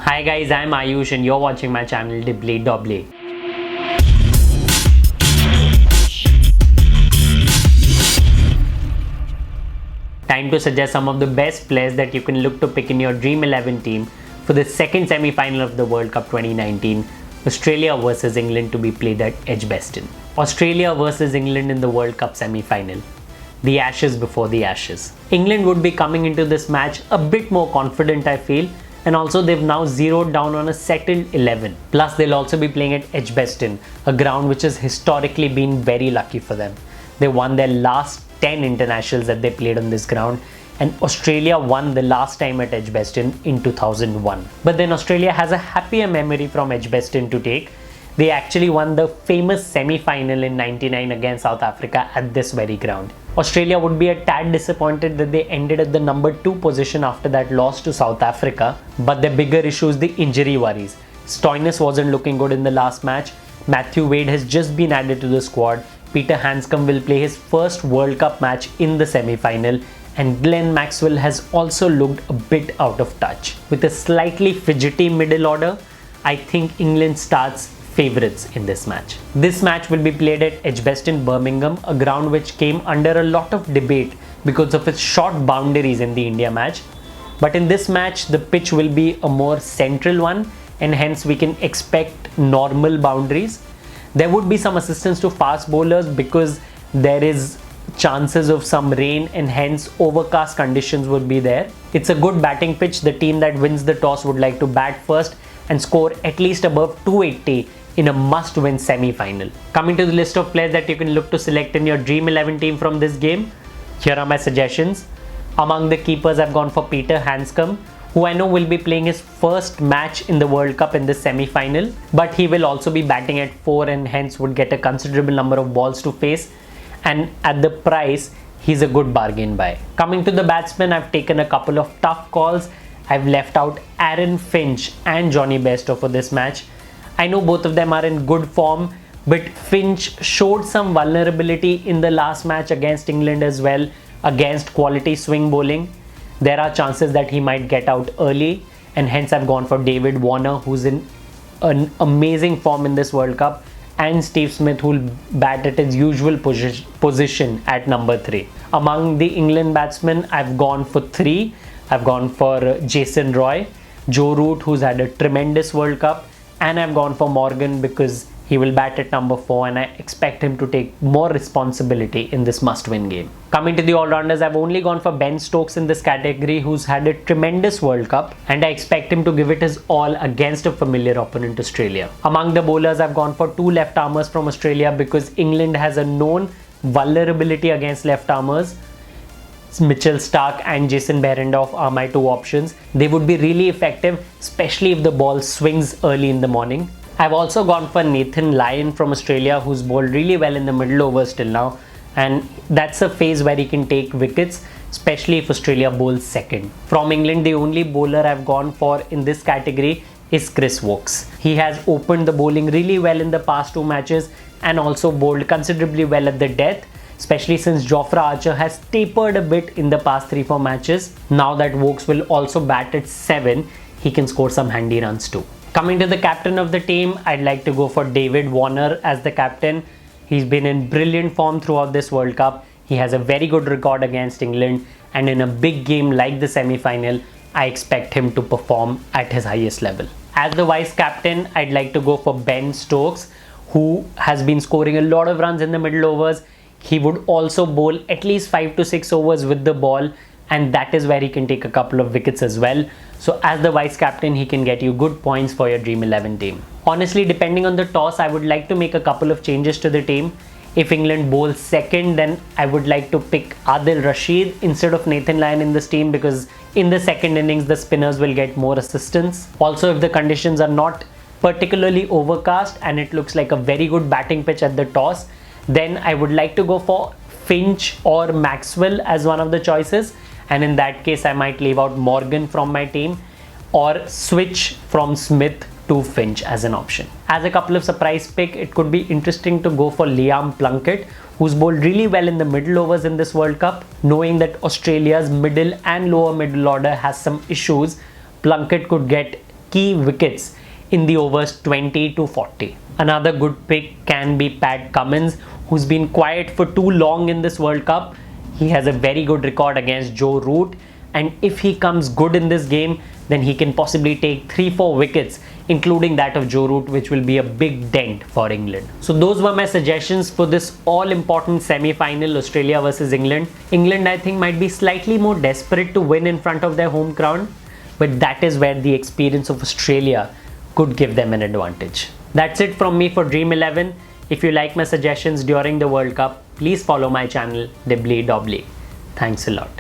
Hi guys, I'm Ayush and you're watching my channel Dibbly Dobbly. Time to suggest some of the best players that you can look to pick in your Dream 11 team for the second semi-final of the World Cup 2019, Australia versus England, to be played at Edgbaston. Australia versus England in the World Cup semi-final. The ashes before the ashes. England would be coming into this match a bit more confident, I feel, and also they've now zeroed down on a settled 11. Plus they'll also be playing at Edgbaston, a ground which has historically been very lucky for them. They won their last 10 internationals that they played on this ground, and Australia won the last time at Edgbaston in 2001. But then Australia has a happier memory from Edgbaston to take. They actually won the famous semi-final in '99 against South Africa at this very ground. Australia would be a tad disappointed that they ended at the number 2 position after that loss to South Africa, but their bigger issue is the injury worries. Stoinis wasn't looking good in the last match. Matthew Wade has just been added to the squad. Peter Handscomb will play his first World Cup match in the semi-final, and Glenn Maxwell has also looked a bit out of touch. With a slightly fidgety middle order, I think England starts favourites in this match. This match will be played at Edgbaston, Birmingham, a ground which came under a lot of debate because of its short boundaries in the India match. But in this match, the pitch will be a more central one, and hence we can expect normal boundaries. There would be some assistance to fast bowlers because there is chances of some rain and hence overcast conditions would be there. It's a good batting pitch. The team that wins the toss would like to bat first and score at least above 280 in a must-win semi-final. Coming to the list of players that you can look to select in your Dream 11 team from this game, here are my suggestions. Among the keepers, I've gone for Peter Handscomb, who I know will be playing his first match in the World Cup in the semi-final, but he will also be batting at 4 and hence would get a considerable number of balls to face, and at the price, he's a good bargain buy. Coming to the batsmen, I've taken a couple of tough calls. I've left out Aaron Finch and Johnny Bairstow for this match. I know both of them are in good form, but Finch showed some vulnerability in the last match against England as well, against quality swing bowling. There are chances that he might get out early, and hence I've gone for David Warner, who's in an amazing form in this World Cup, and Steve Smith, who will bat at his usual position at number 3. Among the England batsmen, I've gone for 3. I've gone for Jason Roy, Joe Root, who's had a tremendous World Cup, and I've gone for Morgan because he will bat at number 4 and I expect him to take more responsibility in this must-win game. Coming to the all-rounders, I've only gone for Ben Stokes in this category, who's had a tremendous World Cup, and I expect him to give it his all against a familiar opponent, Australia. Among the bowlers, I've gone for 2 left-armers from Australia because England has a known vulnerability against left-armers. Mitchell Starc and Jason Behrendorff are my 2 options. They would be really effective, especially if the ball swings early in the morning. I've also gone for Nathan Lyon from Australia, who's bowled really well in the middle overs till now, and that's a phase where he can take wickets, especially if Australia bowls second. From England, the only bowler I've gone for in this category is Chris Woakes. He has opened the bowling really well in the past 2 matches and also bowled considerably well at the death, especially since Jofra Archer has tapered a bit in the past 3-4 matches. Now that Woakes will also bat at 7, he can score some handy runs too. Coming to the captain of the team, I'd like to go for David Warner as the captain. He's been in brilliant form throughout this World Cup. He has a very good record against England, and in a big game like the semi-final, I expect him to perform at his highest level. As the vice captain, I'd like to go for Ben Stokes, who has been scoring a lot of runs in the middle overs. He would also bowl at least 5 to 6 overs with the ball, and that is where he can take a couple of wickets as well. So as the vice captain, he can get you good points for your Dream 11 team. Honestly, depending on the toss, I would like to make a couple of changes to the team. If England bowls second, then I would like to pick Adil Rashid instead of Nathan Lyon in this team, because in the second innings, the spinners will get more assistance. Also, if the conditions are not particularly overcast and it looks like a very good batting pitch at the toss, then I would like to go for Finch or Maxwell as one of the choices, and in that case I might leave out Morgan from my team or switch from Smith to Finch as an option. As a couple of surprise pick, it could be interesting to go for Liam Plunkett, who's bowled really well in the middle overs in this World Cup. Knowing that Australia's middle and lower middle order has some issues, Plunkett could get key wickets in the overs 20 to 40. Another good pick can be Pat Cummins, who's been quiet for too long in this World Cup. He has a very good record against Joe Root, and if he comes good in this game, then he can possibly take 3-4 wickets, including that of Joe Root, which will be a big dent for England. So those were my suggestions for this all-important semi-final, Australia versus England. England, I think, might be slightly more desperate to win in front of their home crowd, but that is where the experience of Australia could give them an advantage. That's it from me for Dream11. If you like my suggestions during the World Cup, please follow my channel, Dibbly Dobbly. Thanks a lot.